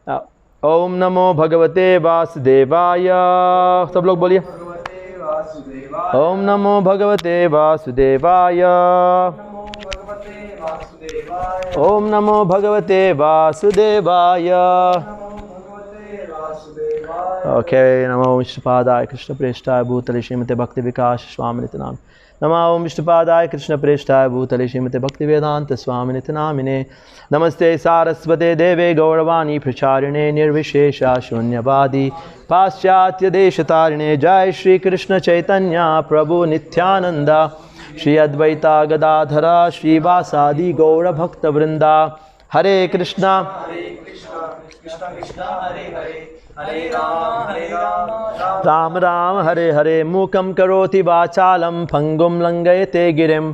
ओम नमो भगवते वासुदेवाय। सब लोग बोलिए। ओम नमो भगवते वासुदेवाय। ओम नमो भगवते वासुदेवाय। ओके। नमो विष्णुपादाय कृष्ण प्रेष्ठाय भूतले श्रीमते भक्ति विकास स्वामिनित नाम। नमो विष्णुपादाय कृष्ण प्रेष्ठाय भूतले श्रीमते भक्ति वेदांत स्वामिनित नामिने। नमस्ते सारस्वते देवे गौरवाणी प्रचारिणे निर्विशेषा शून्यवादी पाश्चात्य देशतारिणे। जय श्री कृष्ण चैतन्य प्रभु नित्यानंदा श्री अद्वैता गदाधरा श्रीवासादि गौर भक्त वृंदा। हरे कृष्णा कृष्ण कृष्ण हरे हरे हरे राम राम राम हरे हरे। मूकं करोति वाचालं फंगुं लंघयते गिरिं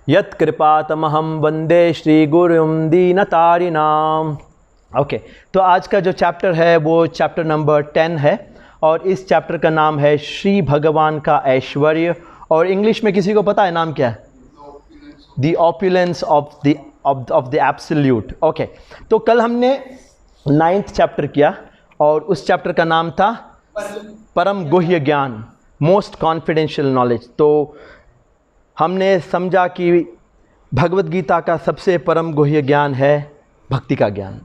यत्कृपातमहं वंदे श्री गुरुं दीनतारिणाम। ओके, तो आज का जो चैप्टर है वो चैप्टर नंबर 10 है और इस चैप्टर का नाम है श्री भगवान का ऐश्वर्य। और इंग्लिश में किसी को पता है नाम क्या है? The opulence of the absolute. Okay, तो कल हमने 9th चैप्टर किया और उस चैप्टर का नाम था परम गुह्य ज्ञान, मोस्ट कॉन्फिडेंशियल नॉलेज। तो हमने समझा कि भगवत गीता का सबसे परम गुह्य ज्ञान है भक्ति का ज्ञान।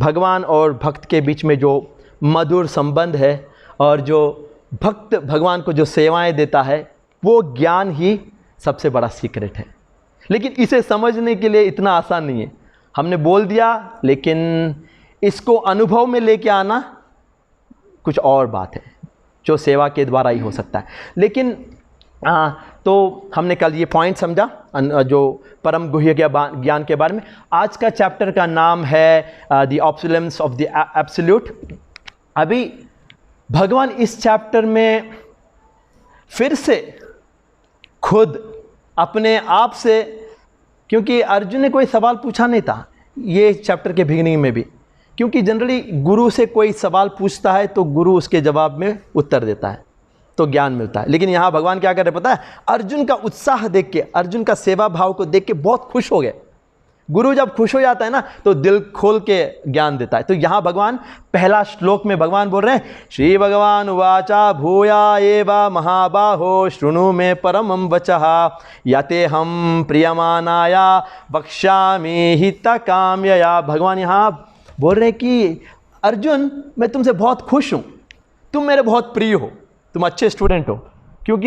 भगवान और भक्त के बीच में जो मधुर संबंध है और जो भक्त भगवान को जो सेवाएं देता है वो ज्ञान ही सबसे बड़ा सीक्रेट है। लेकिन इसे समझने के लिए इतना आसान नहीं है। हमने बोल दिया, लेकिन इसको अनुभव में लेके आना कुछ और बात है जो सेवा के द्वारा ही हो सकता है। लेकिन तो हमने कल ये पॉइंट समझा जो परम गुह्य ज्ञान के बारे में। आज का चैप्टर का नाम है the opulence of the absolute. अभी भगवान इस चैप्टर में फिर से खुद अपने आप से, क्योंकि अर्जुन ने कोई सवाल पूछा नहीं था ये चैप्टर के बिगिनिंग में भी, क्योंकि जनरली गुरु से कोई सवाल पूछता है तो गुरु उसके जवाब में उत्तर देता है तो ज्ञान मिलता है। लेकिन यहाँ भगवान क्या कर रहे पता है? अर्जुन का उत्साह देख के, अर्जुन का सेवा भाव को देख के बहुत खुश हो गए। गुरु जब खुश हो जाता है ना तो दिल खोल के ज्ञान देता है। तो यहाँ भगवान पहला श्लोक में भगवान बोल रहे हैं, श्री भगवान उवाचा भूया एवा महाबाहो शृणु में परमं वचः यते हम प्रियमानाया वक्ष्यामि हितकाम्यया। भगवान यहाँ बोल रहे हैं कि अर्जुन, मैं तुमसे बहुत खुश हूँ, तुम मेरे बहुत प्रिय हो, तुम अच्छे स्टूडेंट हो। क्यों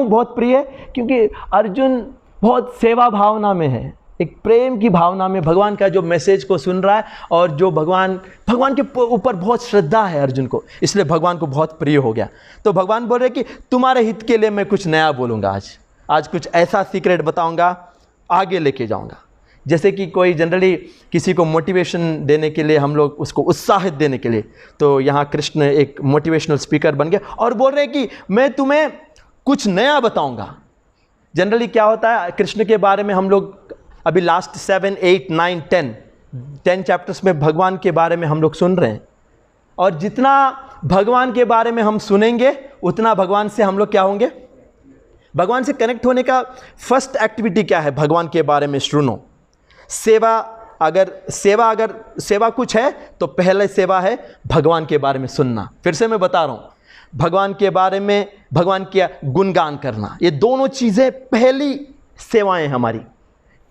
बहुत प्रिय है? क्योंकि अर्जुन बहुत सेवा भावना में है, एक प्रेम की भावना में भगवान का जो मैसेज को सुन रहा है और जो भगवान के ऊपर बहुत श्रद्धा है अर्जुन को, इसलिए भगवान को बहुत प्रिय हो गया। तो भगवान बोल रहे कि तुम्हारे हित के लिए मैं कुछ नया बोलूँगा, आज कुछ ऐसा सीक्रेट बताऊँगा, आगे लेके जाऊँगा। जैसे कि कोई जनरली किसी को मोटिवेशन देने के लिए, हम लोग उसको उत्साहित देने के लिए, तो यहाँ कृष्ण एक मोटिवेशनल स्पीकर बन गए और बोल रहे हैं कि मैं तुम्हें कुछ नया बताऊँगा। जनरली क्या होता है कृष्ण के बारे में, हम लोग अभी लास्ट 7, 8, 9, 10 चैप्टर्स में भगवान के बारे में हम लोग सुन रहे हैं। और जितना भगवान के बारे में हम सुनेंगे उतना भगवान से हम लोग क्या होंगे? भगवान से कनेक्ट होने का फर्स्ट एक्टिविटी क्या है? भगवान के बारे में सुनो। सेवा कुछ है तो पहले सेवा है भगवान के बारे में सुनना। फिर से मैं बता रहा हूँ, भगवान के बारे में, भगवान के गुणगान करना, ये दोनों चीज़ें पहली सेवाएं हमारी।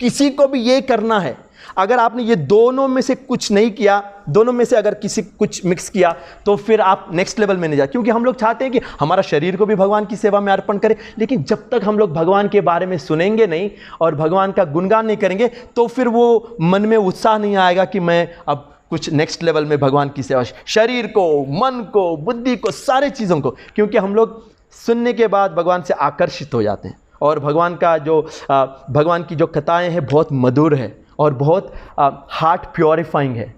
किसी को भी ये करना है। अगर आपने ये दोनों में से कुछ नहीं किया, दोनों में से अगर किसी कुछ मिक्स किया तो फिर आप नेक्स्ट लेवल में नहीं जा। क्योंकि हम लोग चाहते हैं कि हमारा शरीर को भी भगवान की सेवा में अर्पण करें, लेकिन जब तक हम लोग भगवान के बारे में सुनेंगे नहीं और भगवान का गुणगान नहीं करेंगे तो फिर वो मन में उत्साह नहीं आएगा कि मैं अब कुछ नेक्स्ट लेवल में भगवान की सेवा, शरीर को, मन को, बुद्धि को, सारे चीज़ों को। क्योंकि हम लोग सुनने के बाद भगवान से आकर्षित हो जाते हैं और भगवान की जो कथाएं हैं बहुत मधुर है और बहुत हार्ट प्योरीफाइंग है।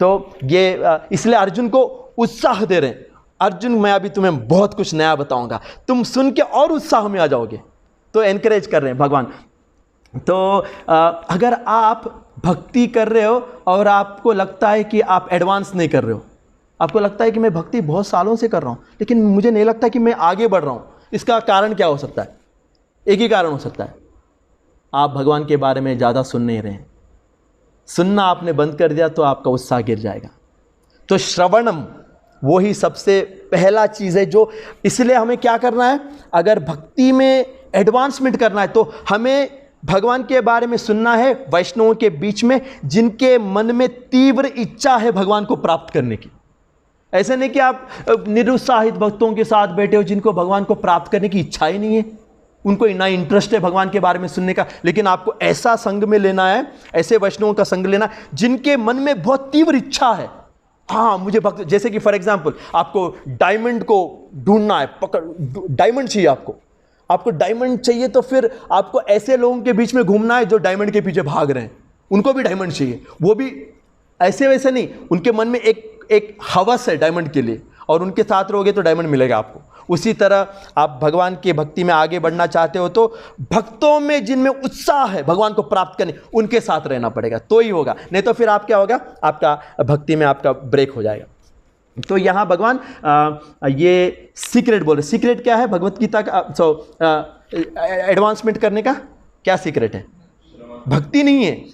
तो ये इसलिए अर्जुन को उत्साह दे रहे हैं, अर्जुन मैं अभी तुम्हें बहुत कुछ नया बताऊंगा, तुम सुन के और उत्साह में आ जाओगे। तो एनकरेज कर रहे हैं भगवान। तो अगर आप भक्ति कर रहे हो और आपको लगता है कि आप एडवांस नहीं कर रहे हो, आपको लगता है कि मैं भक्ति बहुत सालों से कर रहा हूँ लेकिन मुझे नहीं लगता कि मैं आगे बढ़ रहा हूँ, इसका कारण क्या हो सकता है? एक ही कारण हो सकता है, आप भगवान के बारे में ज़्यादा सुन नहीं रहे हैं। सुनना आपने बंद कर दिया तो आपका उत्साह गिर जाएगा। तो श्रवणम वो ही सबसे पहला चीज़ है जो, इसलिए हमें क्या करना है, अगर भक्ति में एडवांसमेंट करना है तो हमें भगवान के बारे में सुनना है वैष्णवों के बीच में जिनके मन में तीव्र इच्छा है भगवान को प्राप्त करने की। ऐसे नहीं कि आप निरुत्साहित भक्तों के साथ बैठे हो जिनको भगवान को प्राप्त करने की इच्छा ही नहीं है, उनको ना इंटरेस्ट है भगवान के बारे में सुनने का, लेकिन आपको ऐसा संग में लेना है, ऐसे वैष्णवों का संग लेना जिनके मन में बहुत तीव्र इच्छा है। हाँ मुझे भक्त, जैसे कि फॉर एग्जांपल आपको डायमंड को ढूंढना है, डायमंड चाहिए आपको डायमंड चाहिए, तो फिर आपको ऐसे लोगों के बीच में घूमना है जो डायमंड के पीछे भाग रहे हैं, उनको भी डायमंड चाहिए, वो भी ऐसे वैसे नहीं, उनके मन में एक हवस है डायमंड के लिए, और उनके साथ रहोगे तो डायमंड मिलेगा आपको। उसी तरह आप भगवान की भक्ति में आगे बढ़ना चाहते हो तो भक्तों में जिनमें उत्साह है भगवान को प्राप्त करने, उनके साथ रहना पड़ेगा तो ही होगा, नहीं तो फिर आप क्या होगा, आपका भक्ति में आपका ब्रेक हो जाएगा। तो यहाँ भगवान ये सीक्रेट बोल रहे। सीक्रेट क्या है भगवत गीता का, एडवांसमेंट करने का क्या सीक्रेट है? भक्ति नहीं है,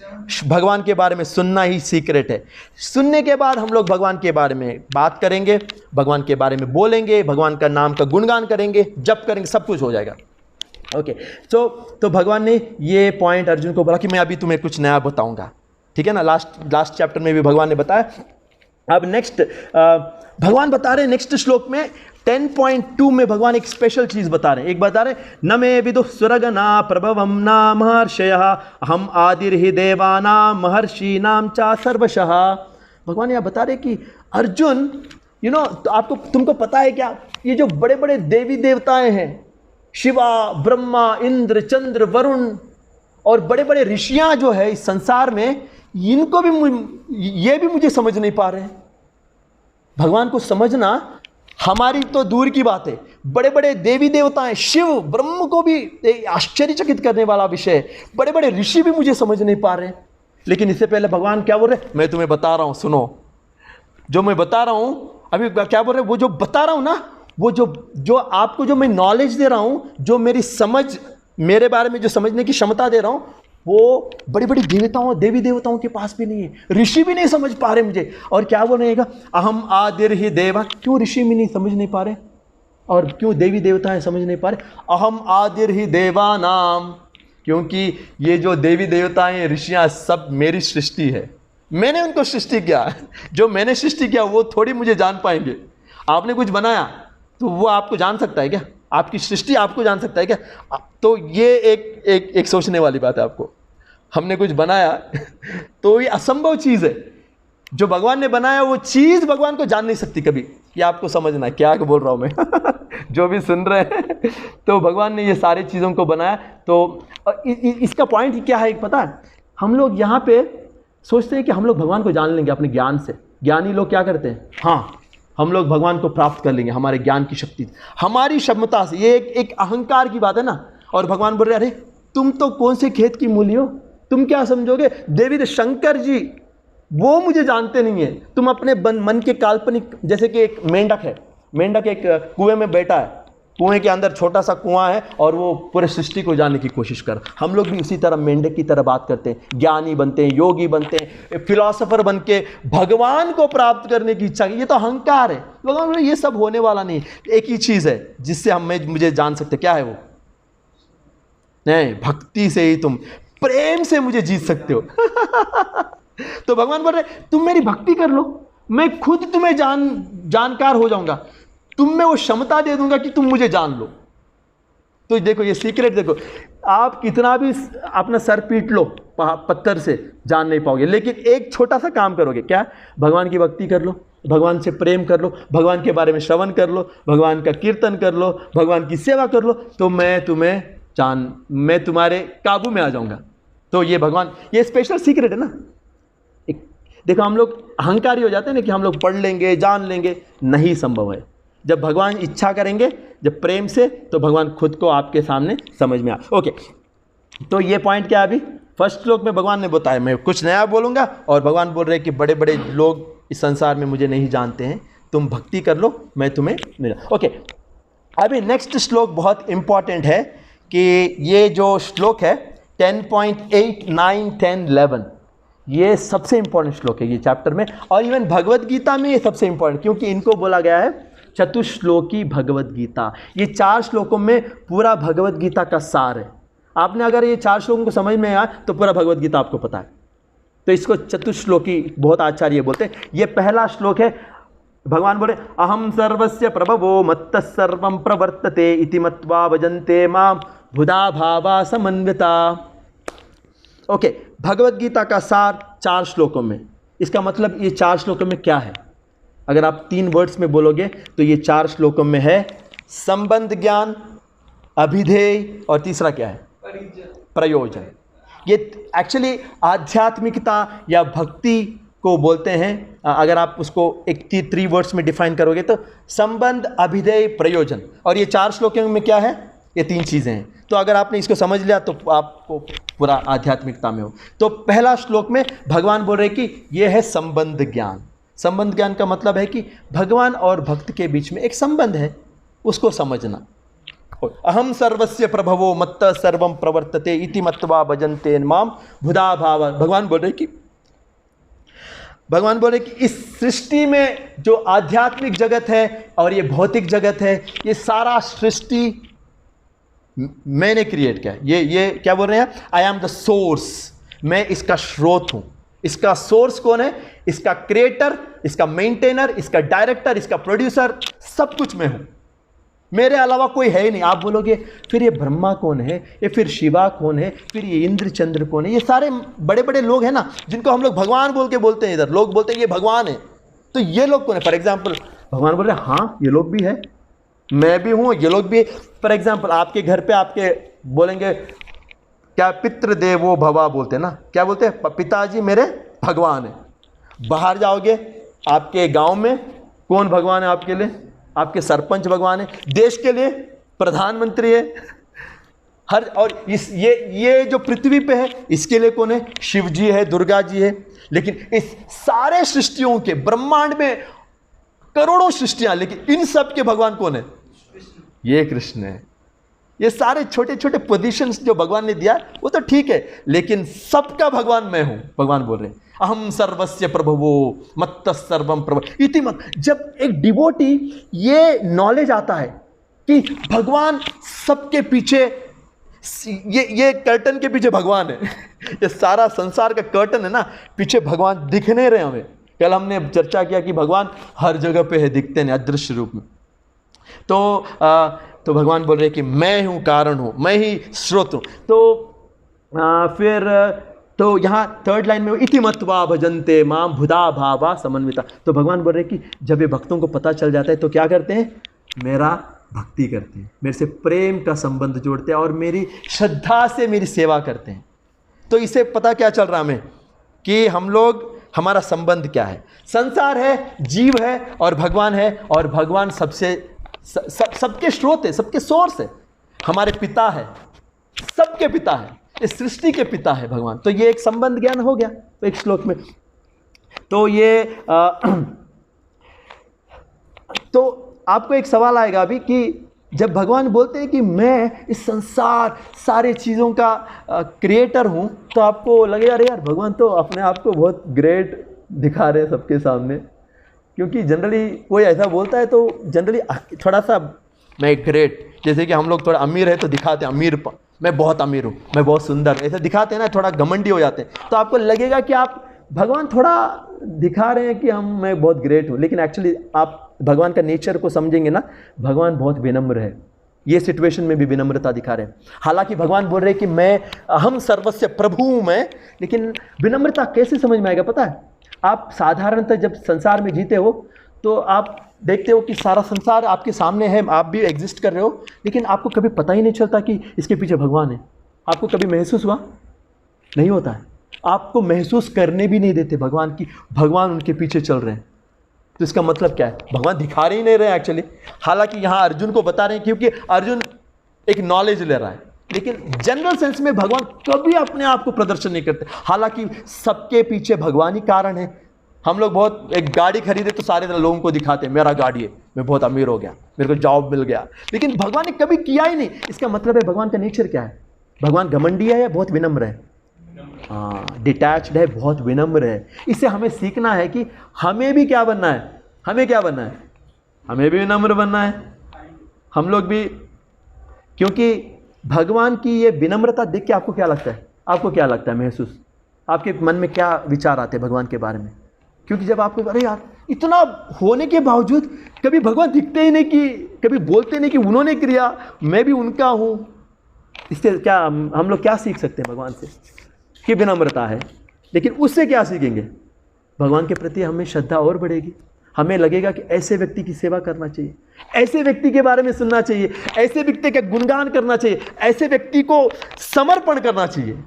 भगवान के बारे में सुनना ही सीक्रेट है। सुनने के बाद हम लोग भगवान के बारे में बात करेंगे, भगवान के बारे में बोलेंगे, भगवान का नाम का गुणगान करेंगे, जप करेंगे, सब कुछ हो जाएगा। ओके, तो भगवान ने ये पॉइंट अर्जुन को बोला कि मैं अभी तुम्हें कुछ नया बताऊंगा, ठीक है ना। लास्ट चैप्टर में भी भगवान ने बताया। अब नेक्स्ट भगवान बता रहे हैं नेक्स्ट श्लोक में 10.2 में भगवान एक स्पेशल चीज बता रहे हैं। एक बता रहे हैं, न मे विदुः सुरगना प्रभवम न महर्षयः अहम आदिर्हि देवानां महर्षीणां च सर्वशः। भगवान यहाँ बता रहे कि अर्जुन, तो तुमको पता है क्या, ये जो बड़े बड़े देवी देवताएं हैं, शिवा, ब्रह्मा, इंद्र, चंद्र, वरुण और बड़े बड़े ऋषियां जो है इस संसार में, इनको भी ये भी मुझे समझ नहीं पा रहे हैं। भगवान को समझना हमारी तो दूर की बात है, बड़े बड़े देवी देवताएं, शिव, ब्रह्म को भी आश्चर्यचकित करने वाला विषय है, बड़े बड़े ऋषि भी मुझे समझ नहीं पा रहे हैं। लेकिन इससे पहले भगवान क्या बोल रहे, मैं तुम्हें बता रहा हूं, सुनो जो मैं बता रहा हूं। अभी क्या बोल रहे, वो जो बता रहा हूं ना, वो जो आपको जो मैं नॉलेज दे रहा हूं, जो मेरी समझ, मेरे बारे में जो समझने की क्षमता दे रहा हूं, वो बड़ी बड़ी देवी देवताओं के पास भी नहीं है, ऋषि भी नहीं समझ पा रहे मुझे। और क्या बोल रहेगा, अहम आदिर ही देवा, क्यों ऋषि भी नहीं समझ नहीं पा रहे और क्यों देवी देवता समझ नहीं पा रहे? अहम आदिर ही देवा नाम, क्योंकि ये जो देवी देवताएं, ऋषियां सब मेरी सृष्टि है, मैंने उनको सृष्टि किया। जो मैंने सृष्टि किया वो थोड़ी मुझे जान पाएंगे। आपने कुछ बनाया तो वो आपको जान सकता है क्या? आपकी सृष्टि आपको जान सकता है क्या? तो ये एक सोचने वाली बात है आपको। हमने कुछ बनाया तो ये असंभव चीज़ है। जो भगवान ने बनाया वो चीज़ भगवान को जान नहीं सकती कभी। ये आपको समझना है, क्या बोल रहा हूँ मैं जो भी सुन रहे हैं। तो भगवान ने ये सारी चीज़ों को बनाया। तो इसका पॉइंट क्या है पता है? हम लोग यहाँ पे सोचते हैं कि हम लोग भगवान को जान लेंगे अपने ज्ञान से। ज्ञानी लोग क्या करते हैं, हाँ हम लोग भगवान को प्राप्त कर लेंगे हमारे ज्ञान की शक्ति, हमारी क्षमता से। ये एक अहंकार की बात है ना। और भगवान बोल रहे, अरे तुम तो कौन से खेत की मूली हो, तुम क्या समझोगे? देवी शंकर जी वो मुझे जानते नहीं है। तुम अपने मन के काल्पनिक, जैसे कि एक मेंढक है, मेंढक एक कुएं में बैठा है, कुएं के अंदर छोटा सा कुआं है और वो पूरे सृष्टि को जानने की कोशिश कर। हम लोग भी उसी तरह मेंढक की तरह बात करते हैं, ज्ञानी बनते हैं, योगी बनते हैं, फिलोसोफर बन के भगवान को प्राप्त करने की इच्छा। ये तो अहंकार है। भगवान ये सब होने वाला नहीं। एक ही चीज़ है जिससे मुझे जान सकते, क्या है वो? नहीं, भक्ति से ही तुम प्रेम से मुझे जीत सकते हो। तो भगवान बोल रहे तुम मेरी भक्ति कर लो, मैं खुद तुम्हें जानकार हो जाऊंगा, तुम में वो क्षमता दे दूंगा कि तुम मुझे जान लो। तो देखो ये सीक्रेट, देखो आप कितना भी अपना सर पीट लो पत्थर से, जान नहीं पाओगे। लेकिन एक छोटा सा काम करोगे, क्या? भगवान की भक्ति कर लो, भगवान से प्रेम कर लो, भगवान के बारे में श्रवण कर लो, भगवान का कीर्तन कर लो, भगवान की सेवा कर लो, तो मैं तुम्हारे काबू में आ जाऊंगा। तो ये भगवान, ये स्पेशल सीक्रेट है ना। देखो हम लोग अहंकारी हो जाते हैं ना कि हम लोग पढ़ लेंगे, जान लेंगे, नहीं संभव है। जब भगवान इच्छा करेंगे, जब प्रेम से, तो भगवान खुद को आपके सामने समझ में आ। ओके, तो ये पॉइंट क्या है? अभी फर्स्ट श्लोक में भगवान ने बताया मैं कुछ नया बोलूँगा, और भगवान बोल रहे हैं कि बड़े बड़े लोग इस संसार में मुझे नहीं जानते हैं, तुम भक्ति कर लो, मैं तुम्हें मिला। ओके, अभी नेक्स्ट श्लोक बहुत इंपॉर्टेंट है कि ये जो श्लोक है 10.8, 9, 10, 11, ये सबसे इंपॉर्टेंट श्लोक है ये चैप्टर में, और इवन भगवद गीता में ये सबसे इंपॉर्टेंट, क्योंकि इनको बोला गया है चतुश्लोकी भगवद गीता। ये 4 श्लोकों में पूरा भगवद गीता का सार है। आपने अगर ये 4 श्लोकों को समझ में आया तो पूरा भगवद गीता आपको पता है। तो इसको चतुश्लोकी बहुत आचार्य बोलते हैं। ये पहला श्लोक है, भगवान बोले अहम सर्वस्य प्रभवो मत्तः सर्वं प्रवर्तते इति मत्वा भजन्ते मां बुधा भावा समन्विता। ओके, भगवद गीता का सार 4 श्लोकों में। इसका मतलब ये 4 श्लोकों में क्या है? अगर आप 3 वर्ड्स में बोलोगे तो ये 4 श्लोकों में है संबंध ज्ञान, अभिधेय, और तीसरा क्या है? प्रयोजन। ये एक्चुअली आध्यात्मिकता या भक्ति को बोलते हैं। अगर आप उसको एक 3 वर्ड्स में डिफाइन करोगे तो संबंध, अभिधेय, प्रयोजन, और ये 4 श्लोकों में क्या है? ये 3 चीज़ें हैं। तो अगर आपने इसको समझ लिया तो आपको पूरा आध्यात्मिकता में हो। तो पहला श्लोक में भगवान बोल रहे कि ये है संबंध ज्ञान। संबंध ज्ञान का मतलब है कि भगवान और भक्त के बीच में एक संबंध है, उसको समझना। अहम सर्वस्य प्रभवो मत्तः सर्वं प्रवर्तते इति मत्वा भजन्ते मां बुधा भावा। भगवान बोल रहे कि इस सृष्टि में जो आध्यात्मिक जगत है और ये भौतिक जगत है, ये सारा सृष्टि मैंने क्रिएट किया है। ये क्या बोल रहे हैं? आई एम द सोर्स, मैं इसका स्रोत हूं। इसका सोर्स कौन है? इसका क्रिएटर, इसका मेंटेनर, इसका डायरेक्टर, इसका प्रोड्यूसर, सब कुछ मैं हूं। मेरे अलावा कोई है ही नहीं। आप बोलोगे फिर ये ब्रह्मा कौन है, ये फिर शिवा कौन है, फिर ये इंद्र चंद्र कौन है? ये सारे बड़े बड़े लोग हैं ना, जिनको हम लोग भगवान बोल के बोलते हैं। इधर लोग बोलते हैं ये भगवान है, तो ये लोग कौन है? फॉर एग्जाम्पल भगवान बोल रहे हैं हाँ ये लोग भी है, मैं भी हूँ, ये लोग भी। फॉर एग्जाम्पल आपके घर पे आपके बोलेंगे क्या, पितृदेवो भवा बोलते हैं ना, क्या बोलते हैं? पिताजी मेरे भगवान है। बाहर जाओगे आपके गांव में कौन भगवान है आपके लिए? आपके सरपंच भगवान है। देश के लिए प्रधानमंत्री है। हर और ये जो पृथ्वी पे है इसके लिए कौन है? शिव जी है, दुर्गा जी है। लेकिन इस सारे सृष्टियों के ब्रह्मांड में करोड़ों सृष्टियां, लेकिन इन सब के भगवान कौन है? ये कृष्ण है। ये सारे छोटे छोटे पोजीशंस जो भगवान ने दिया वो तो ठीक है, लेकिन सबका भगवान मैं हूं। भगवान बोल रहे हैं अहम सर्वस्य प्रभवो मत्तः सर्वं प्रभव इति मत। जब एक डिवोटी ये नॉलेज आता है कि भगवान सबके पीछे, ये कर्टन के पीछे भगवान है ये सारा संसार का कर्टन है ना, पीछे भगवान दिख नहीं रहे हमें। कल हमने चर्चा किया कि भगवान हर जगह पे है, दिखते हैं अदृश्य रूप में। तो भगवान बोल रहे कि मैं हूँ कारण हूँ, मैं ही स्रोत हूँ। तो यहाँ 3rd लाइन में इति मत्वा भजन्ते मां बुधा भावा समन्विता। तो भगवान बोल रहे कि जब ये भक्तों को पता चल जाता है तो क्या करते हैं? मेरा भक्ति करते हैं, मेरे से प्रेम का संबंध जोड़ते हैं और मेरी श्रद्धा से मेरी सेवा करते हैं। तो इसे पता क्या चल रहा हमें कि हम लोग, हमारा संबंध क्या है? संसार है, जीव है और भगवान है, और भगवान सबके स्रोत है, सबके सोर्स है, हमारे पिता है, सबके पिता है, इस सृष्टि के पिता है भगवान। तो ये एक संबंध ज्ञान हो गया तो एक श्लोक में। तो ये तो आपको एक सवाल आएगा अभी कि जब भगवान बोलते हैं कि मैं इस संसार सारे चीज़ों का क्रिएटर हूँ, तो आपको लगेगा अरे यार भगवान तो अपने आप को बहुत ग्रेट दिखा रहे हैं सबके सामने। क्योंकि जनरली कोई ऐसा बोलता है तो जनरली थोड़ा सा मैं ग्रेट, जैसे कि हम लोग थोड़ा अमीर है तो दिखाते हैं अमीर, मैं बहुत अमीर हूँ, मैं बहुत सुंदर, ऐसा दिखाते हैं ना, थोड़ा घमंडी हो जाते हैं। तो आपको लगेगा कि आप भगवान थोड़ा दिखा रहे हैं कि मैं बहुत ग्रेट हूँ, लेकिन एक्चुअली आप भगवान का नेचर को समझेंगे ना, भगवान बहुत विनम्र है। ये सिचुएशन में भी विनम्रता दिखा रहे हैं। हालांकि भगवान बोल रहे हैं कि मैं अहम सर्वस्य प्रभु हूँ मैं, लेकिन विनम्रता कैसे समझ में आएगा पता है? आप साधारणतः जब संसार में जीते हो तो आप देखते हो कि सारा संसार आपके सामने है, आप भी एग्जिस्ट कर रहे हो, लेकिन आपको कभी पता ही नहीं चलता कि इसके पीछे भगवान है। आपको कभी महसूस हुआ? नहीं होता है। आपको महसूस करने भी नहीं देते भगवान की भगवान उनके पीछे चल रहे हैं। तो इसका मतलब क्या है? भगवान दिखा ही नहीं रहे एक्चुअली। हालांकि यहाँ अर्जुन को बता रहे हैं क्योंकि अर्जुन एक नॉलेज ले रहा है, लेकिन जनरल सेंस में भगवान कभी अपने आप को प्रदर्शन नहीं करते। हालांकि सबके पीछे भगवान ही कारण है। हम लोग बहुत एक गाड़ी खरीदे तो सारे लोगों को दिखाते हैं मेरा गाड़ी है, मैं बहुत अमीर हो गया, मेरे को जॉब मिल गया, लेकिन भगवान ने कभी किया ही नहीं। इसका मतलब है भगवान का नेचर क्या है? भगवान घमंडी है या बहुत विनम्र है? डिटैच्ड है, बहुत विनम्र है। इससे हमें सीखना है कि हमें भी क्या बनना है, हमें क्या बनना है, हमें भी विनम्र बनना है, हम लोग भी। क्योंकि भगवान की ये विनम्रता देख के आपको क्या लगता है, आपको क्या लगता है महसूस, आपके मन में क्या विचार आते हैं भगवान के बारे में? क्योंकि जब आपको अरे यार इतना होने के बावजूद कभी भगवान दिखते ही नहीं, कि कभी बोलते नहीं कि उन्होंने किया मैं भी उनका हूँ। इससे क्या हम लोग क्या सीख सकते हैं भगवान से? कि विनम्रता है, लेकिन उससे क्या सीखेंगे? भगवान के प्रति हमें श्रद्धा और बढ़ेगी। हमें लगेगा कि ऐसे व्यक्ति की सेवा करना चाहिए, ऐसे व्यक्ति के बारे में सुनना चाहिए, ऐसे व्यक्ति का गुणगान करना चाहिए, ऐसे व्यक्ति को समर्पण करना चाहिए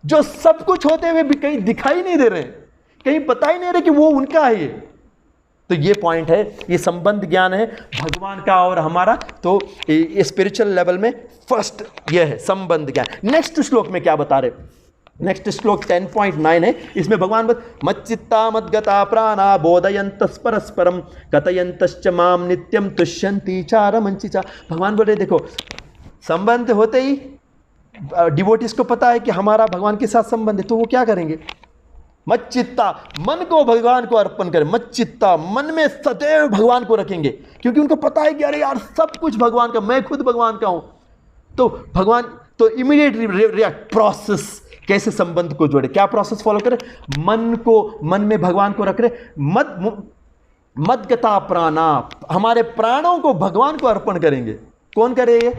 जो सब कुछ होते हुए भी कहीं दिखाई नहीं दे रहे, कहीं पता ही नहीं रहे कि वो उनका है। ये तो ये पॉइंट है, ये संबंध ज्ञान है भगवान का और हमारा। तो स्पिरिचुअल लेवल में फर्स्ट ये है संबंध ज्ञान। नेक्स्ट श्लोक में क्या बता रहे? नेक्स्ट श्लोक 10.9 है। इसमें भगवान मच्चित्ता मद्गता प्राणा बोधयन्तस् परस्परम कथयन्तश्च माम नित्यम तुष्यन्ति च रमन्ति च। भगवान बोल रहे देखो, संबंध होते ही डिवोटीज को पता है कि हमारा भगवान के साथ संबंध है, तो वो क्या करेंगे? मच्चित्ता, मन को भगवान को अर्पण करें। मच्चित्ता, मन में सदैव भगवान को रखेंगे, क्योंकि उनको पता है कि अरे यार सब कुछ भगवान का, मैं खुद भगवान का हूं। तो भगवान तो इमीडिएटली रिएक्ट। प्रोसेस कैसे संबंध को जोड़े, क्या प्रोसेस फॉलो करें? मन में भगवान को रख रहे। मद्गता प्राणा, हमारे प्राणों को भगवान को अर्पण करेंगे। कौन करेंगे?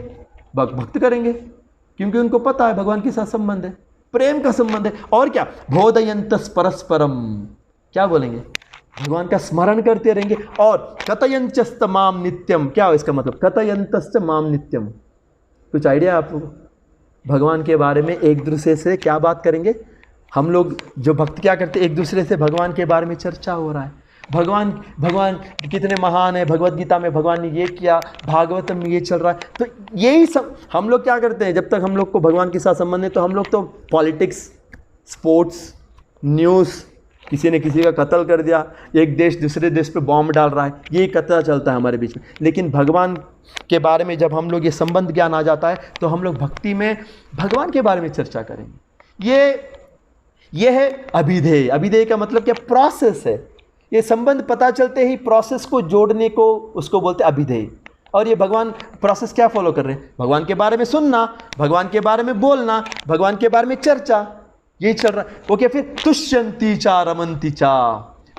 भक्त करेंगे, क्योंकि उनको पता है भगवान के साथ संबंध है, प्रेम का संबंध है। और क्या? बोधयन्तस् परस्परम, क्या बोलेंगे? भगवान का स्मरण करते रहेंगे। और कथयन्तश्च माम नित्यम, क्या हो इसका मतलब? कथयन्तश्च माम नित्यम, कुछ आइडिया आपको? भगवान के बारे में एक दूसरे से क्या बात करेंगे? हम लोग जो भक्त क्या करते, एक दूसरे से भगवान के बारे में चर्चा हो रहा है, भगवान कितने महान है, भगवत गीता में भगवान ने ये किया, भागवतम में ये चल रहा है। तो यही सब हम लोग क्या करते हैं, जब तक हम लोग को भगवान के साथ संबंध है तो हम लोग तो पॉलिटिक्स, स्पोर्ट्स, न्यूज़, किसी ने किसी का कत्ल कर दिया, एक देश दूसरे देश पे बॉम्ब डाल रहा है, ये कत्ल चलता है हमारे बीच में। लेकिन भगवान के बारे में जब हम लोग ये संबंध ज्ञान आ जाता है तो हम लोग भक्ति में भगवान के बारे में चर्चा करेंगे। ये है अभिधेय। अभिधेय का मतलब क्या? प्रोसेस है। ये संबंध पता चलते ही प्रोसेस को जोड़ने को उसको बोलते हैं अभिधेय। और ये भगवान प्रोसेस क्या फॉलो कर रहे हैं? भगवान के बारे में सुनना, भगवान के बारे में बोलना, भगवान के बारे में चर्चा, यही चल रहा है। ओके, फिर तुष्यन्ति चा रमन्ति चा,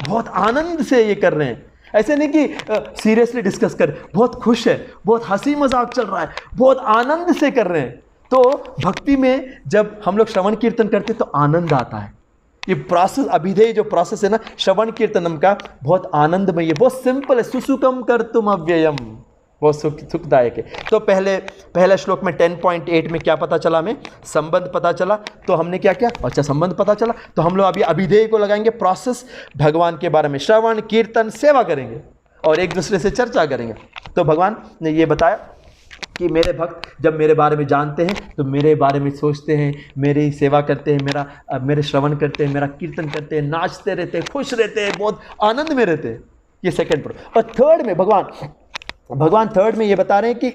बहुत आनंद से ये कर रहे हैं। ऐसे नहीं कि सीरियसली डिस्कस कर, बहुत खुश है, बहुत हंसी मजाक चल रहा है, बहुत आनंद से कर रहे हैं। तो भक्ति में जब हम लोग श्रवण कीर्तन करते तो आनंद आता है। ये प्रोसेस, अभिधेय जो प्रोसेस है ना श्रवण कीर्तनम का, बहुत आनंदमय है, बहुत सिंपल है। सुसुकम कर्तुम अव्ययम, बहुत सुखदायक है। तो पहले श्लोक में 10.8 में क्या पता चला हमें? संबंध पता चला। तो हमने क्या किया? अच्छा, संबंध पता चला तो हम लोग अभी अभिधेय को लगाएंगे। प्रोसेस, भगवान के बारे में श्रवण कीर्तन सेवा करेंगे और एक दूसरे से चर्चा करेंगे। तो भगवान ने ये बताया कि मेरे भक्त जब मेरे बारे में जानते हैं तो मेरे बारे में सोचते हैं, मेरी सेवा करते हैं, मेरे श्रवण करते हैं, मेरा कीर्तन करते हैं, नाचते रहते हैं, खुश रहते हैं, बहुत आनंद में रहते हैं। ये सेकेंड प्रो। और थर्ड में भगवान थर्ड में ये बता रहे हैं कि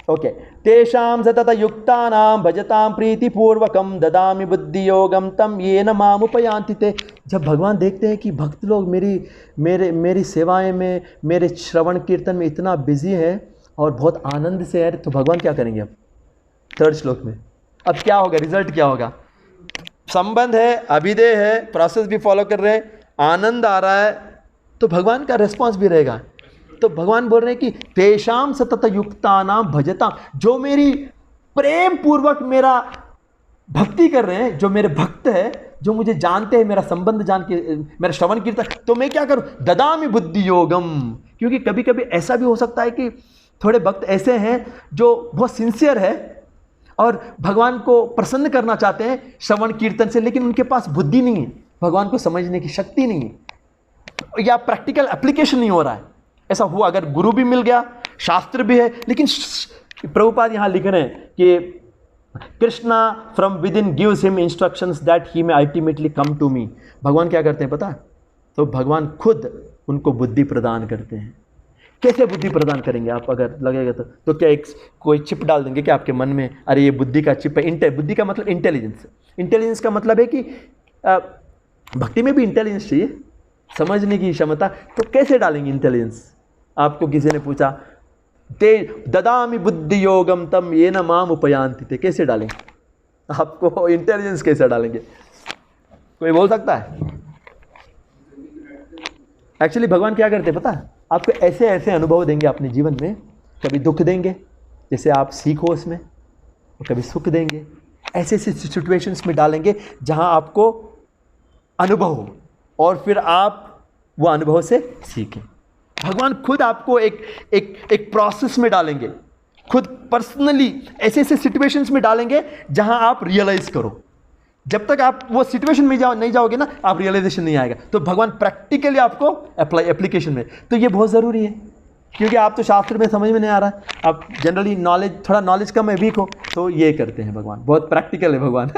ओके, तेषां सतत युक्तानां भजतां प्रीतिपूर्वकं ददामि बुद्धि योगम तम येन मामुपयान्ति ते। जब भगवान देखते हैं कि भक्त लोग मेरी सेवाएं में, मेरे श्रवण कीर्तन में इतना बिजी है और बहुत आनंद से है, तो भगवान क्या करेंगे? अब थर्ड श्लोक में अब क्या होगा? रिजल्ट क्या होगा? संबंध है, अभिधेय है, प्रोसेस भी फॉलो कर रहे हैं, आनंद आ रहा है, तो भगवान का रिस्पॉन्स भी रहेगा। तो भगवान बोल रहे हैं कि तेषाम सतत युक्तानाम भजताम, जो मेरी प्रेम पूर्वक मेरा भक्ति कर रहे हैं, जो मेरे भक्त है, जो मुझे जानते हैं, मेरा संबंध जान के, मेरा श्रवण कीर्तन, तो मैं क्या करूं? ददामि बुद्धि योगम। क्योंकि कभी कभी ऐसा भी हो सकता है कि थोड़े भक्त ऐसे हैं जो बहुत सिंसियर है और भगवान को प्रसन्न करना चाहते हैं श्रवण कीर्तन से, लेकिन उनके पास बुद्धि नहीं है, भगवान को समझने की शक्ति नहीं है, या प्रैक्टिकल एप्लीकेशन नहीं हो रहा है। ऐसा हुआ, अगर गुरु भी मिल गया, शास्त्र भी है, लेकिन प्रभुपाद यहाँ लिख रहे हैं कि Krishna from within gives him instructions that he may ultimately come to me. भगवान क्या करते हैं पता है? तो भगवान खुद उनको बुद्धि प्रदान करते हैं। कैसे बुद्धि प्रदान करेंगे आप? अगर लगेगा तो क्या एक कोई चिप डाल देंगे क्या आपके मन में, अरे ये बुद्धि का चिप है? बुद्धि का मतलब इंटेलिजेंस। इंटेलिजेंस का मतलब है कि भक्ति में भी इंटेलिजेंस चाहिए, समझने की क्षमता। तो कैसे डालेंगे इंटेलिजेंस? आपको किसी ने पूछा ते ददामि बुद्धि योगम तम ये न माम उपयांति थे, कैसे डालेंगे? आपको इंटेलिजेंस कैसे डालेंगे? कोई बोल सकता है? एक्चुअली भगवान क्या करते पता है? आपको ऐसे ऐसे अनुभव देंगे अपने जीवन में, कभी दुख देंगे जैसे आप सीखो उसमें, और कभी सुख देंगे। ऐसे ऐसे सिचुएशंस में डालेंगे जहां आपको अनुभव हो, और फिर आप वो अनुभव से सीखें। भगवान खुद आपको एक प्रोसेस में डालेंगे, खुद पर्सनली ऐसे ऐसे सिचुएशंस में डालेंगे जहां आप रियलाइज करो। जब तक आप वो सिचुएशन में नहीं जाओगे ना, आप रियलाइजेशन नहीं आएगा। तो भगवान प्रैक्टिकली आपको एप्लीकेशन में, तो ये बहुत ज़रूरी है, क्योंकि आप तो शास्त्र में समझ में नहीं आ रहा है, आप जनरली नॉलेज, थोड़ा नॉलेज कम है, वीक हो, तो ये करते हैं भगवान, बहुत प्रैक्टिकल है भगवान।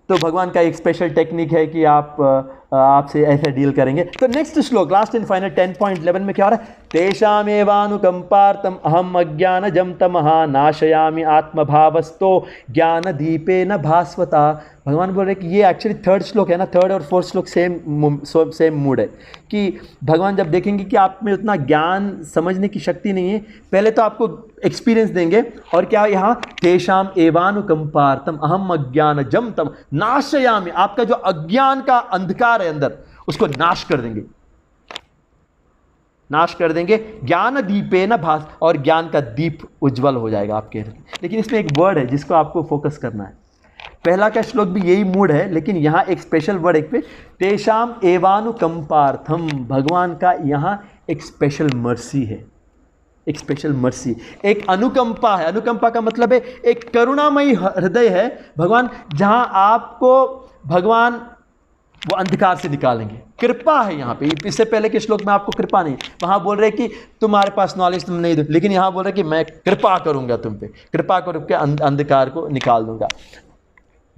तो भगवान का एक स्पेशल टेक्निक है कि आपसे ऐसे डील करेंगे। तो नेक्स्ट श्लोक, लास्ट एंड फाइनल 10.11 में क्या हो रहा है? तेषामेवानुकंपार्थम अहम अज्ञानजं तमः नाशयामि आत्मभावस्तो ज्ञान दीपेन भास्वता। भगवान बोल रहे कि ये एक्चुअली थर्ड श्लोक है ना, थर्ड और फोर्थ श्लोक सेम मूड है कि भगवान जब देखेंगे कि आप में उतना ज्ञान समझने की शक्ति नहीं है, पहले तो आपको एक्सपीरियंस देंगे, और क्या यहाँ तेषाम एवानुकंपार्थम अहम अज्ञानजं तम नाशयामि, आपका जो अज्ञान का अंधकार है अंदर, उसको नाश कर देंगे, नाश कर देंगे। ज्ञान दीपे न भास, और ज्ञान का दीप उज्जवल हो जाएगा आपके। लेकिन इसमें एक वर्ड है जिसको आपको फोकस करना है। पहला का श्लोक भी यही मूड है, लेकिन यहाँ एक स्पेशल वर्ड एक पे, तेषाम एवानुकंपार्थम, भगवान का यहाँ एक स्पेशल मर्सी है, एक स्पेशल मर्सी, एक अनुकंपा है। अनुकंपा का मतलब है एक करुणामयी हृदय है भगवान, जहां आपको भगवान वो अंधकार से निकालेंगे। कृपा है यहाँ पे। इससे पहले के श्लोक में आपको कृपा नहीं, वहां बोल रहे कि तुम्हारे पास नॉलेज तुम नहीं दो, लेकिन यहाँ बोल रहे कि मैं कृपा करूंगा तुम पे, कृपा करके अंधकार को निकाल दूंगा।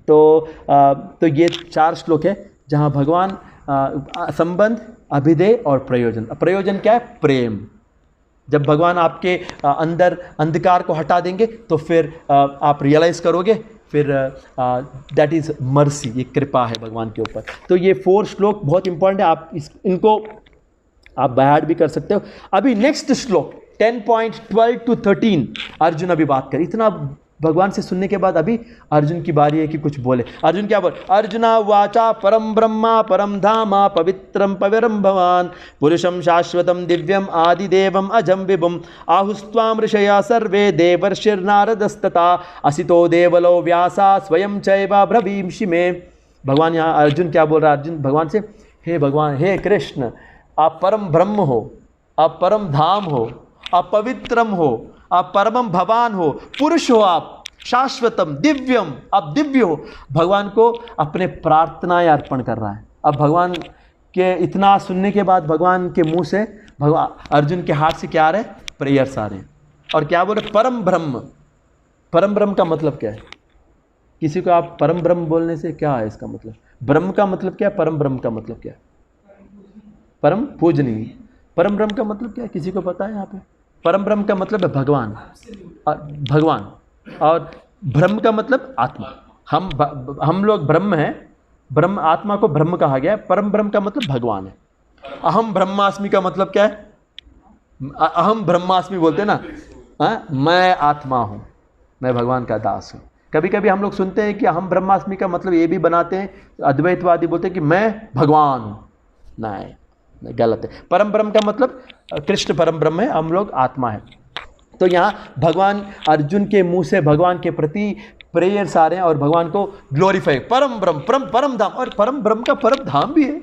तो ये 4 श्लोक है जहाँ भगवान संबंध, अभिधेय और प्रयोजन। प्रयोजन क्या है? प्रेम। जब भगवान आपके अंदर अंधकार को हटा देंगे तो फिर आप रियलाइज करोगे, फिर दैट इज़ मर्सी, ये कृपा है भगवान के ऊपर। तो ये 4 श्लोक बहुत इंपॉर्टेंट है, आप इनको आप बाय भी कर सकते हो। अभी नेक्स्ट श्लोक 10.12 to 13 अर्जुन अभी बात कर। इतना भगवान से सुनने के बाद अभी अर्जुन की बारी है कि कुछ बोले। अर्जुन क्या बोले? अर्जुना वाचा परम ब्रह्मा परम धामा पवित्रम पविरम भवान पुरुषम शाश्वतम दिव्यम आदिदेवम अजम विभुम आहुस्त्वाम ऋषया सर्वे देवर्षिर्नारदस्तता असितो देवलो व्यासा स्वयं चैव ब्रवीमषि मे। भगवान यहाँ अर्जुन क्या बोल रहा है? अर्जुन भगवान से, हे भगवान, हे कृष्ण, आप परम ब्रह्म हो, आप परम धाम हो, आप पवित्रम हो, आप परमम भवान हो, पुरुष हो, आप शाश्वतम दिव्यम, आप दिव्य हो। भगवान को अपने प्रार्थनाएं अर्पण कर रहा है। अब भगवान के इतना सुनने के बाद भगवान के मुंह से, भगवान अर्जुन के हाथ से क्या आ रहे? प्रेयर्स आ रहे हैं। और क्या बोले? परम ब्रह्म। परम ब्रह्म का मतलब क्या है? किसी को आप परम ब्रह्म बोलने से क्या है इसका मतलब? ब्रह्म का मतलब क्या है? परम ब्रह्म का मतलब क्या है? परम पूजनीय। परम ब्रह्म का मतलब क्या है? किसी को पता है यहाँ पे? परम ब्रह्म का मतलब है भगवान, भगवान। और ब्रह्म का मतलब आत्मा। हम लोग ब्रह्म हैं, ब्रह्म, आत्मा को ब्रह्म कहा गया है। परम ब्रह्म का मतलब भगवान है। अहम ब्रह्मास्मि का मतलब क्या है? अहम ब्रह्मास्मि बोलते हैं ना, मैं आत्मा हूँ, मैं भगवान का दास हूँ। कभी कभी हम लोग सुनते हैं कि अहम ब्रह्मास्मि का मतलब ये भी बनाते हैं, अद्वैतवादी बोलते हैं कि मैं भगवान हूँ। नहीं, गलत है। परम ब्रह्म का मतलब कृष्ण परम ब्रह्म है, हम लोग आत्मा है। तो यहाँ भगवान अर्जुन के मुंह से भगवान के प्रति प्रेयर्स आ रहे हैं और भगवान को ग्लोरीफाई, परम ब्रह्म, परम धाम। और परम ब्रह्म का परम धाम भी है।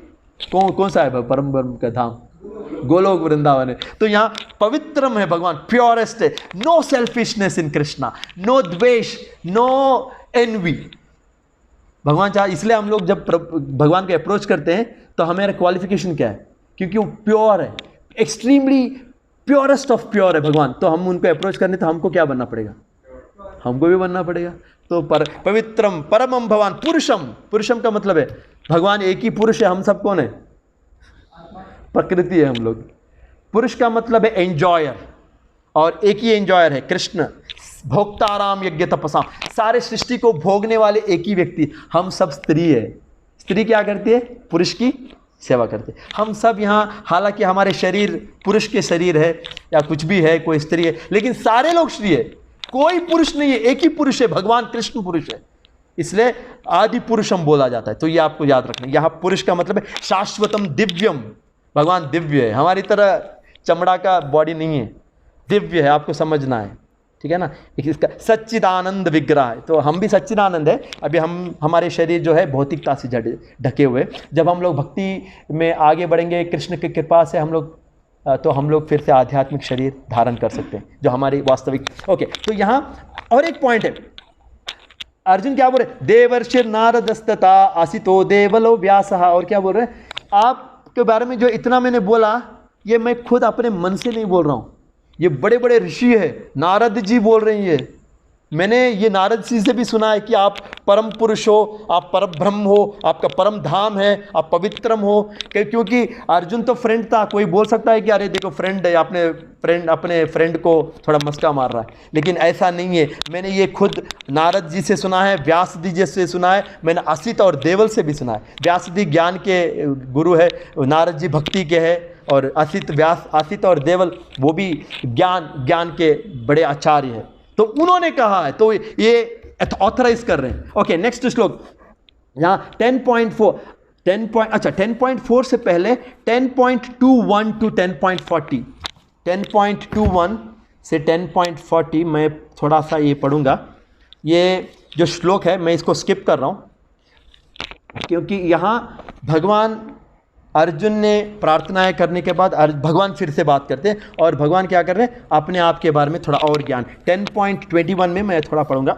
कौन सा है परम ब्रह्म का धाम? गोलोक वृंदावन है। तो यहाँ पवित्रम है भगवान, प्योरेस्ट है। नो सेल्फिशनेस इन कृष्णा, नो द्वेष, नो एनवी। भगवान चाहे, इसलिए हम लोग जब भगवान को अप्रोच करते हैं तो हमारा क्वालिफिकेशन क्या है? क्योंकि वो प्योर है, एक्सट्रीमली प्योरेस्ट ऑफ प्योर है भगवान। तो हम उनको अप्रोच करने तो हमको क्या बनना पड़ेगा? हमको भी बनना पड़ेगा। तो पवित्रम परमम भगवान पुरुषम। पुरुषम का मतलब है भगवान एक ही पुरुष है, हम सब कौन है? प्रकृति है हम लोग। पुरुष का मतलब है एंजॉयर, और एक ही एंजॉयर है कृष्ण। भोक्ताराम यज्ञ तपसा, सारे सृष्टि को भोगने वाले एक ही व्यक्ति। हम सब स्त्री है। स्त्री क्या करती है? पुरुष की सेवा करते। हम सब यहाँ, हालांकि हमारे शरीर पुरुष के शरीर है या कुछ भी है, कोई स्त्री है, लेकिन सारे लोग स्त्री है, कोई पुरुष नहीं है, एक ही पुरुष है, भगवान कृष्ण पुरुष है, इसलिए आदि पुरुष हम बोला जाता है। तो ये आपको याद रखना। यहाँ पुरुष का मतलब है शाश्वतम दिव्यम, भगवान दिव्य है, हमारी तरह चमड़ा का बॉडी नहीं है, दिव्य है, आपको समझना है, ठीक है ना। इसका सच्चिदानंद विग्रह है, तो हम भी सच्चिदानंद है। अभी हमारे शरीर जो है भौतिकता से ढके हुए। जब हम लोग भक्ति में आगे बढ़ेंगे कृष्ण की कृपा से हम लोग, तो हम लोग फिर से आध्यात्मिक शरीर धारण कर सकते हैं, जो हमारी वास्तविक। ओके, तो यहाँ और एक पॉइंट है। अर्जुन क्या बोल रहे? देवर्षिर नारदस्तता आसितो देवलो व्यासः। और क्या बोल रहे हैं? आपके बारे में जो इतना मैंने बोला, ये मैं खुद अपने मन से नहीं बोल रहा हूँ, ये बड़े बड़े ऋषि है, नारद जी बोल रहे हैं। मैंने ये नारद जी से भी सुना है कि आप परम पुरुष हो, आप परम ब्रह्म हो, आपका परम धाम है, आप पवित्रम हो। क्योंकि अर्जुन तो फ्रेंड था, कोई बोल सकता है कि अरे देखो फ्रेंड है, अपने फ्रेंड को थोड़ा मस्का मार रहा है, लेकिन ऐसा नहीं है। मैंने ये खुद नारद जी से सुना है, व्यास जी से सुना है, मैंने असित और देवल से भी सुना है। व्यास जी ज्ञान के गुरु है, नारद जी भक्ति के है, और असित और देवल वो भी ज्ञान के बड़े आचार्य हैं। तो उन्होंने कहा है, तो ये ऑथराइज कर रहे हैं। ओके, नेक्स्ट श्लोक यहाँ 10.4 से पहले 10.21 टू 10.40, 10.21 से 10.40 मैं थोड़ा सा ये पढ़ूंगा। ये जो श्लोक है मैं इसको स्किप कर रहा हूँ, क्योंकि यहाँ भगवान अर्जुन ने प्रार्थनाएं करने के बाद भगवान फिर से बात करते हैं, और भगवान क्या कर रहे हैं? अपने आप के बारे में थोड़ा और ज्ञान। 10.21 में मैं थोड़ा पढ़ूंगा।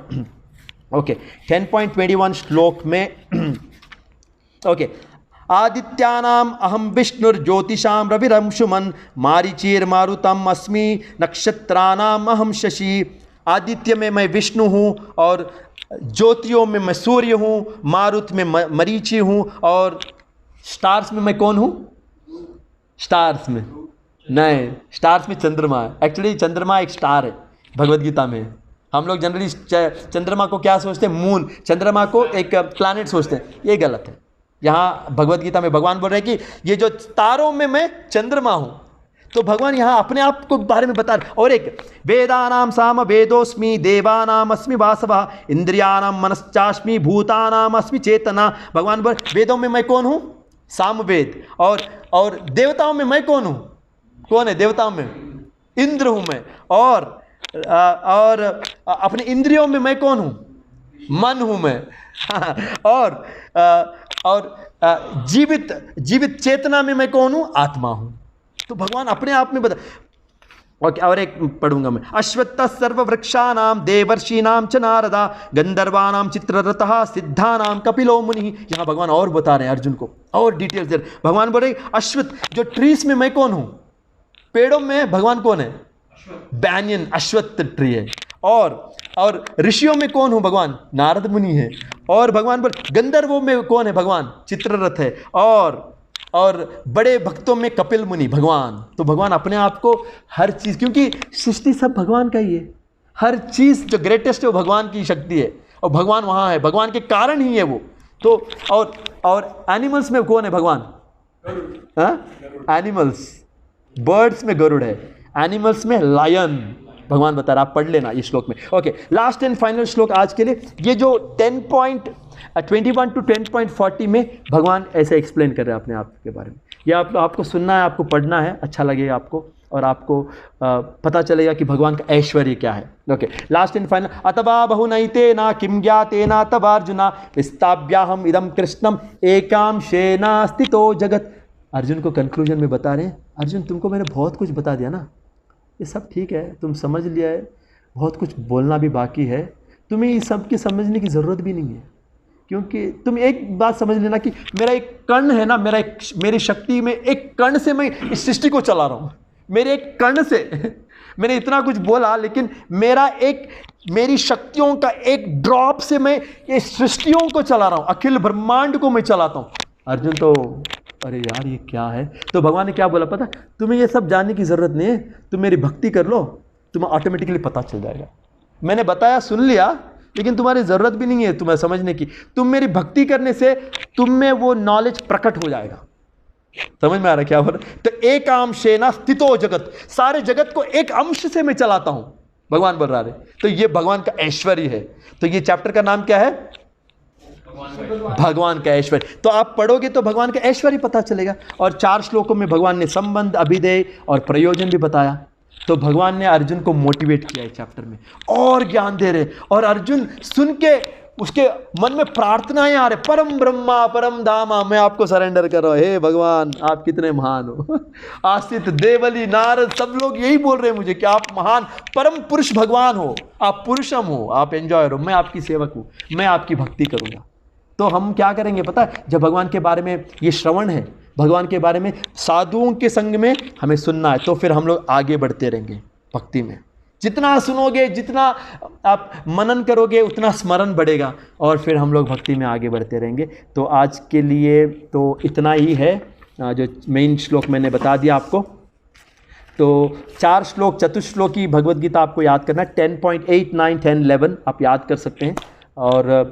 ओके, 10.21 श्लोक में ओके, आदित्यानाम अहम विष्णुर्ज्योतिषाम रविरंशुमन मारीचिर्मारुतम अस्मि नक्षत्राणाम अहम शशि। आदित्य में मैं विष्णु हूँ, और ज्योतियों में मैं सूर्य हूँ, मारुत में मरीचि हूँ, और स्टार्स में मैं कौन हूँ? स्टार्स में नहीं, स्टार्स में चंद्रमा है। एक्चुअली चंद्रमा एक स्टार है, भगवद गीता में। हम लोग जनरली चंद्रमा को क्या सोचते हैं? मून। चंद्रमा को एक प्लैनेट सोचते हैं, ये गलत है। यहाँ भगवद गीता में भगवान बोल रहे हैं कि ये जो तारों में मैं चंद्रमा हूँ। तो भगवान यहाँ अपने आप को बारे में बता रहे। और एक वेदानाम साम वेदोस्मि देवानाम अस्मि वासवा इंद्रियानाम मनश्चास्मि भूतानाम अस्मि चेतना। भगवान बोल वेदों में मैं कौन हूँ? सामवेद। और देवताओं में मैं कौन हूँ? कौन है देवताओं में? इंद्र हूँ मैं। और अपने इंद्रियों में मैं कौन हूँ? मन हूँ मैं। और जीवित चेतना में मैं कौन हूँ? आत्मा हूँ। तो भगवान अपने आप में बता। और एक पढ़ूंगा मैं। अश्वत्थ सर्ववृक्षाणाम देवर्षीणाम च नारदा गंधर्वाणाम चित्ररथः सिद्धानाम कपिलो मुनि। यहाँ भगवान और बता रहे हैं अर्जुन को, और डिटेल्स दे रहे। भगवान बोल रहे अश्वत्थ, जो ट्रीज में मैं कौन हूँ? पेड़ों में भगवान कौन है? बैनियन, अश्वत्थ ट्री है। और ऋषियों में कौन हूँ? भगवान नारद मुनि है। और भगवान बोल गंधर्वों में कौन है? भगवान चित्ररथ है। और बड़े भक्तों में कपिल मुनि भगवान। तो भगवान अपने आप को हर चीज़, क्योंकि सृष्टि सब भगवान का ही है, हर चीज़ जो ग्रेटेस्ट है वो भगवान की शक्ति है, और भगवान वहाँ है, भगवान के कारण ही है वो। तो और एनिमल्स में कौन है? भगवान। एनिमल्स, बर्ड्स में गरुड़ है, एनिमल्स में लायन। भगवान बता रहा, आप पढ़ लेना इस श्लोक में। ओके, लास्ट एंड फाइनल श्लोक आज के लिए। ये जो 10.21 टू 10.40 में भगवान ऐसे एक्सप्लेन कर रहे हैं अपने आप के बारे में। ये आपको सुनना है, आपको पढ़ना है, अच्छा लगेगा आपको, और आपको पता चलेगा कि भगवान का ऐश्वर्य क्या है। Okay, last and final. अतवा बहुनैते ना किम ज्ञाते ना तवार्जुना विस्ताभ्याहम इदम कृष्णम एकांशेना स्थितो जगत। अर्जुन को कंक्लूजन में बता रहे हैं, अर्जुन तुमको मैंने बहुत कुछ बता दिया ना, ये सब ठीक है, तुम समझ लिया है, बहुत कुछ बोलना भी बाकी है, तुम्हें इस सब की समझने की ज़रूरत भी नहीं है। क्योंकि तुम एक बात समझ लेना कि मेरा एक कण है ना, मेरी शक्ति में एक कण से मैं इस सृष्टि को चला रहा हूँ। मेरे एक कण से मैंने इतना कुछ बोला, लेकिन मेरी शक्तियों का एक ड्रॉप से मैं ये सृष्टियों को चला रहा हूँ, अखिल ब्रह्मांड को मैं चलाता हूँ। अर्जुन तो अरे यार ये क्या है। तो भगवान ने क्या बोला पता, तुम्हें ये सब जानने की ज़रूरत नहीं है, तुम मेरी भक्ति कर लो, तुम्हें ऑटोमेटिकली पता चल जाएगा। मैंने बताया सुन लिया, लेकिन तुम्हारी ज़रूरत भी नहीं है तुम्हें समझने की, तुम मेरी भक्ति करने से तुम में वो नॉलेज प्रकट हो जाएगा। समझ में आ रहा क्या बोल रहा? तो एक अंशेन स्थितो जगत, सारे जगत को एक अंश से मैं चलाता हूं, भगवान बोल रहा है। तो ये भगवान का ऐश्वर्य है। तो ये चैप्टर का नाम क्या है? भगवान का ऐश्वर्य। तो आप पढ़ोगे तो भगवान का ऐश्वर्य पता चलेगा। और 4 श्लोकों में भगवान ने संबंध, अभिधेय और प्रयोजन भी बताया। तो भगवान ने अर्जुन को मोटिवेट किया इस चैप्टर में, और ज्ञान दे रहे, और अर्जुन सुन के उसके मन में प्रार्थनाएं आ रहे, परम ब्रह्मा परम धामा, मैं आपको सरेंडर कर रहा हूं, हे भगवान आप कितने महान हो। आसित देवली नारद सब लोग यही बोल रहे हैं मुझे कि आप महान परम पुरुष भगवान हो, आप पुरुषम हो, आप एंजॉयर हो, मैं आपकी सेवक हूं, मैं आपकी भक्ति करूंगा। तो हम क्या करेंगे पता है, जब भगवान के बारे में ये श्रवण है, भगवान के बारे में साधुओं के संग में हमें सुनना है, तो फिर हम लोग आगे बढ़ते रहेंगे भक्ति में। जितना सुनोगे, जितना आप मनन करोगे, उतना स्मरण बढ़ेगा, और फिर हम लोग भक्ति में आगे बढ़ते रहेंगे। तो आज के लिए तो इतना ही है, जो मेन श्लोक मैंने बता दिया आपको। तो 4 श्लोक चतुश्लोकी भगवद गीता आपको याद करना है, 10.8, 9, 10, 11 आप याद कर सकते हैं। और